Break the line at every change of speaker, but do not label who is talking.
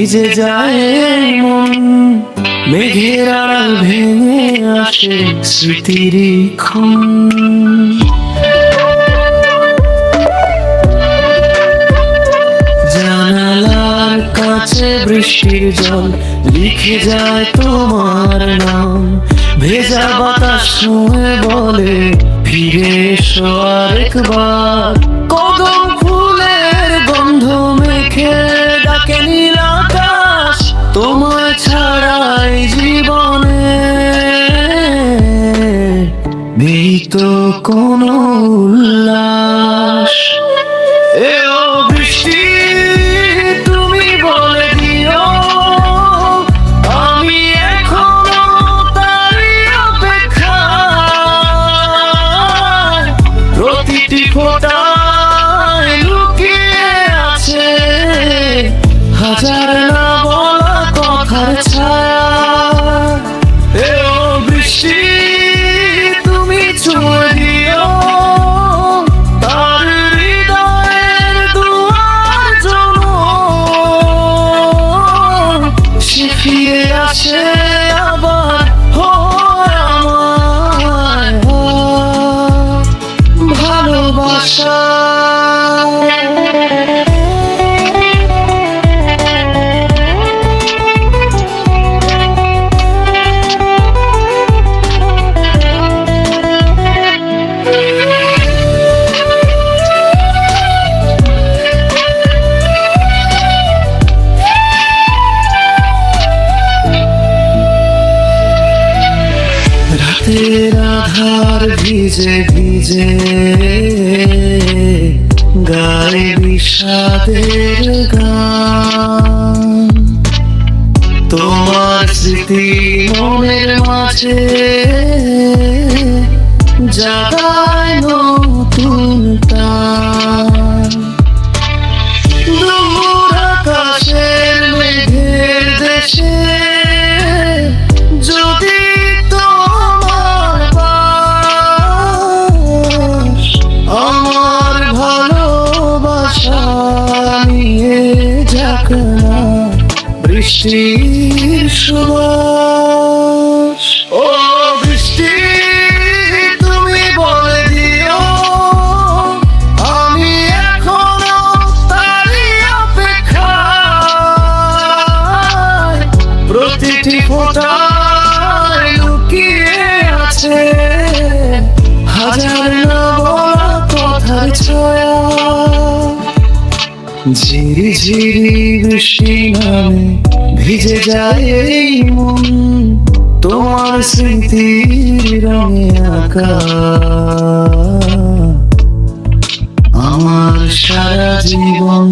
ভিজে যায় মন, মেঘের আড়াল ভেঙে আসে স্মৃতির ক্ষণ। জানালার কাছে বৃষ্টির জল লিখে যায় তোমার নাম, ভেজা বাতাস শুয়ে বলে ফিরে এসো আরেকবার। কদম ফুলের গন্ধ মেখে ডাকে নীল আকাশ, তোমায় ছাড়াই জীবনে নেই তো কোনো উল্লাস। এও বৃষ্টি তুমি বলে দিও, আমি এখনো তারই অপেক্ষায়। প্রতিটি ফোঁটায় লুকিয়ে আছে হাজার না বলা কথার ছায়া। এও বৃষ্টি তুমি ছুঁয়ে দিও তার হৃদয়ের দুয়ার জন্য, সে ফিরে আসে আবার আমায় ভালোবাসা। রাতের আধার ভিজে ভিজে গায়ে বিষাদের গান, তোমার স্মৃতি মনের মাঝে জাগায় নতুন টান। দূর আকাশের মেঘের দেশে যদি তোমার বাস, আমার ভালোবাসা নিয়ে যাক না বৃষ্টির সুবাস। ও বৃষ্টি তুমি বলে দিও, আমি এখনো তারই অপেক্ষায়। প্রতিটি ফোঁটায় লুকিয়ে আছে হাজার না বলা কথার ছায়া। ঝিরি ঝিরি বৃষ্টি নামে ভিজে যায় এই মন, তোমার স্মৃতির রঙে আঁকা আমার সারা জীবন।